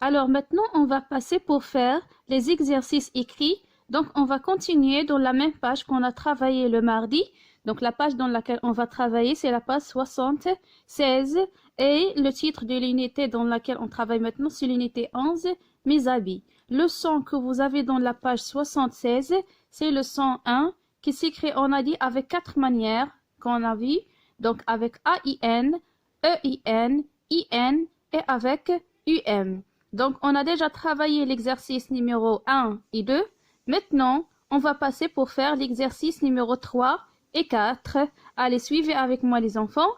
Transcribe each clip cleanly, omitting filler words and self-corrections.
Alors maintenant, on va passer pour faire les exercices écrits. Donc, on va continuer dans la même page qu'on a travaillé le mardi. Donc, la page dans laquelle on va travailler, c'est la page 76. Et le titre de l'unité dans laquelle on travaille maintenant, c'est l'unité 11, mes habits. Le son que vous avez dans la page 76, c'est le son 1 qui s'écrit, on a dit, avec 4 manières qu'on a vu. Donc, avec A-I-N, E-I-N, I-N et avec U-M. Donc, on a déjà travaillé l'exercice numéro 1 et 2. Maintenant, on va passer pour faire l'exercice numéro 3 et 4. Allez, suivez avec moi les enfants.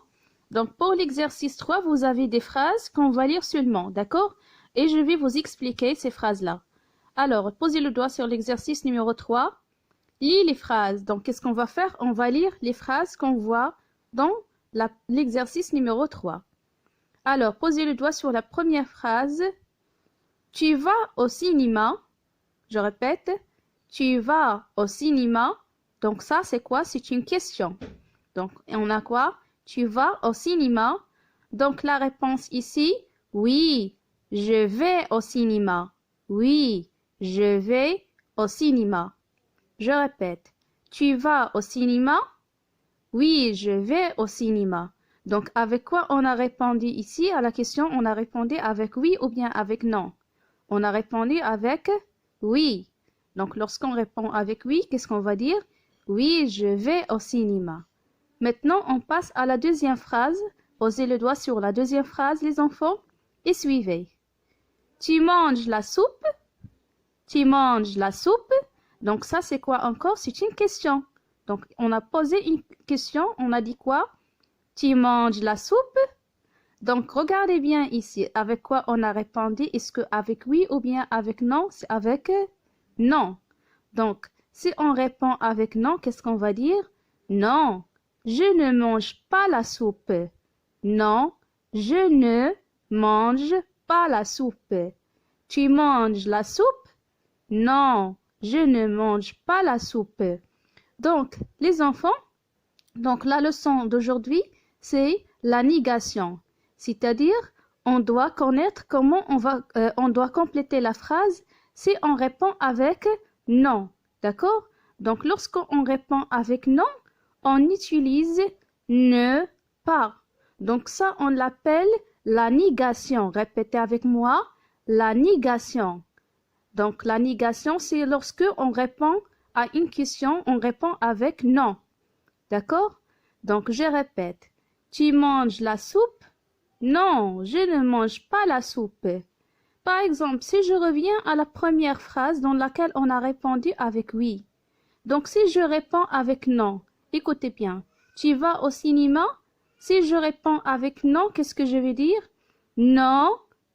Donc, pour l'exercice 3, vous avez des phrases qu'on va lire seulement, d'accord? Et je vais vous expliquer ces phrases-là. Alors, posez le doigt sur l'exercice numéro 3. Lis les phrases. Donc, qu'est-ce qu'on va faire? On va lire les phrases qu'on voit dans l'exercice numéro 3. Alors, posez le doigt sur la première phrase. Tu vas au cinéma. Je répète, tu vas au cinéma. Donc ça, c'est quoi? C'est une question. Donc, on a quoi? Tu vas au cinéma. Donc, la réponse ici, oui, je vais au cinéma. Oui, je vais au cinéma. Je répète, tu vas au cinéma? Oui, je vais au cinéma. Donc, avec quoi on a répondu ici à la question? On a répondu avec oui ou bien avec non. On a répondu avec oui. Donc, lorsqu'on répond avec oui, qu'est-ce qu'on va dire? Oui, je vais au cinéma. Maintenant, on passe à la deuxième phrase. Posez le doigt sur la deuxième phrase, les enfants, et suivez. Tu manges la soupe? Tu manges la soupe? Donc, ça, c'est quoi encore? C'est une question. Donc, on a posé une question. On a dit quoi? Tu manges la soupe? Donc, regardez bien ici. Avec quoi on a répondu? Est-ce que avec oui ou bien avec non? C'est avec non. Donc, si on répond avec non, qu'est-ce qu'on va dire? Non, je ne mange pas la soupe. Non, je ne mange pas la soupe. Tu manges la soupe? Non, je ne mange pas la soupe. Donc, les enfants, donc la leçon d'aujourd'hui, c'est la négation. C'est-à-dire, on doit connaître comment on doit compléter la phrase si on répond avec non. D'accord? Donc, lorsqu'on répond avec non, on utilise ne pas. Donc, ça, on l'appelle la négation. Répétez avec moi, la négation. Donc, la négation, c'est lorsque on répond à une question, on répond avec non. D'accord? Donc, je répète. Tu manges la soupe? Non, je ne mange pas la soupe. Par exemple, si je reviens à la première phrase dans laquelle on a répondu avec oui. Donc, si je réponds avec non, écoutez bien. Tu vas au cinéma? Si je réponds avec non, qu'est-ce que je vais dire? Non,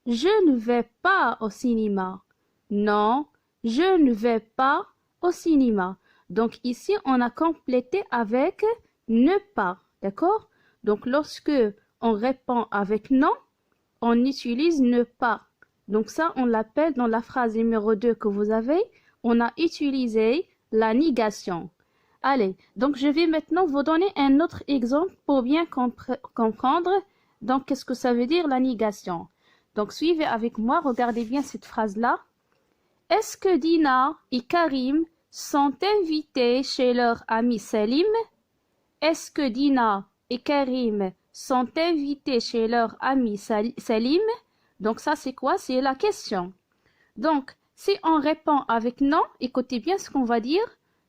je ne vais pas au cinéma. Non, je ne vais pas au cinéma. Donc, ici, on a complété avec ne pas. D'accord? Donc, lorsque on répond avec non, on utilise ne pas. Donc, ça, on l'appelle dans la phrase numéro 2 que vous avez, on a utilisé la négation. Allez, donc je vais maintenant vous donner un autre exemple pour bien comprendre. Donc, qu'est-ce que ça veut dire la négation? Donc, suivez avec moi, regardez bien cette phrase-là. Est-ce que Dina et Karim sont invités chez leur ami Salim? Est-ce que Dina et Karim sont invités chez leur ami Salim? Donc, ça, c'est quoi? C'est la question. Donc, si on répond avec non, écoutez bien ce qu'on va dire.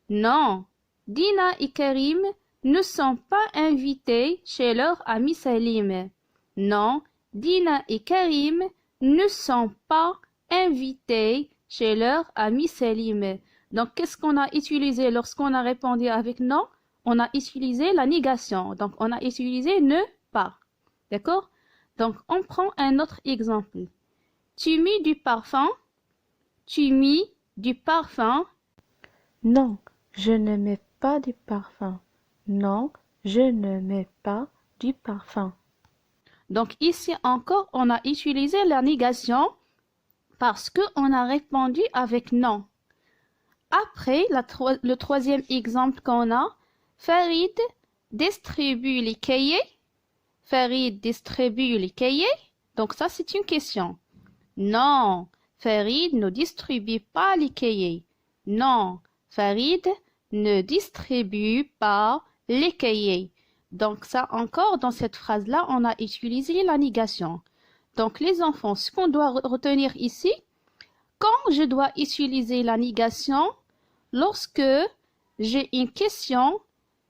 Non, Dina et Karim ne sont pas invités chez leur ami Salim. Non, Dina et Karim ne sont pas invités chez leur ami Salim. Donc, qu'est-ce qu'on a utilisé lorsqu'on a répondu avec non? On a utilisé la négation. Donc, on a utilisé ne pas. D'accord? Donc, on prend un autre exemple. Tu mis du parfum? Tu mis du parfum? Non, je ne mets pas du parfum. Non, je ne mets pas du parfum. Donc, ici encore, on a utilisé la négation parce qu'on a répondu avec non. Après, le troisième exemple qu'on a, Farid distribue les cahiers. Farid distribue les cahiers. Donc, ça, c'est une question. Non, Farid ne distribue pas les cahiers. Non, Farid ne distribue pas les cahiers. Donc ça encore, dans cette phrase-là, on a utilisé la négation. Donc les enfants, ce qu'on doit retenir ici, quand je dois utiliser la négation, lorsque j'ai une question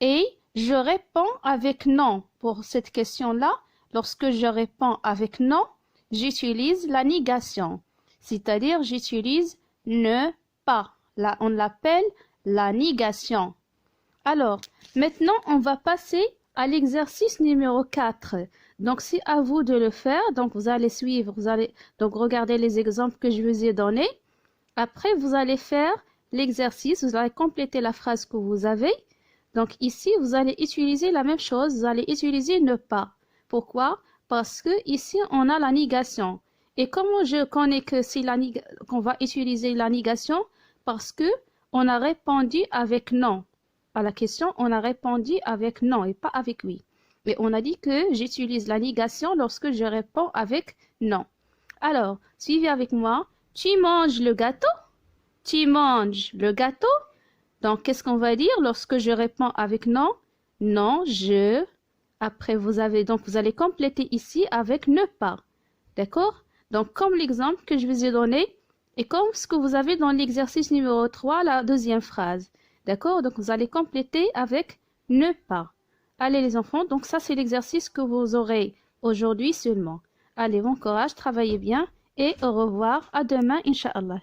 et je réponds avec non. Pour cette question-là, lorsque je réponds avec non, j'utilise la négation. C'est-à-dire, j'utilise ne pas. Là, on l'appelle la négation. Alors, maintenant, on va passer à l'exercice numéro 4. Donc, c'est à vous de le faire. Donc, vous allez suivre, vous allez donc regarder les exemples que je vous ai donnés. Après, vous allez faire l'exercice, vous allez compléter la phrase que vous avez. Donc, ici, vous allez utiliser la même chose, vous allez utiliser ne pas. Pourquoi? Parce que ici, on a la négation. Et comment je connais que c'est qu'on va utiliser la négation? Parce que on a répondu avec non. À la question, on a répondu avec non et pas avec oui. Mais on a dit que j'utilise la négation lorsque je réponds avec non. Alors, suivez avec moi. Tu manges le gâteau? Tu manges le gâteau? Donc, qu'est-ce qu'on va dire lorsque je réponds avec non? Non, je. Après, vous allez compléter ici avec ne pas. D'accord? Donc, comme l'exemple que je vous ai donné et comme ce que vous avez dans l'exercice numéro 3, la deuxième phrase. D'accord? Donc, vous allez compléter avec ne pas. Allez, les enfants. Donc, ça, c'est l'exercice que vous aurez aujourd'hui seulement. Allez, bon courage, travaillez bien et au revoir. À demain, Inch'Allah.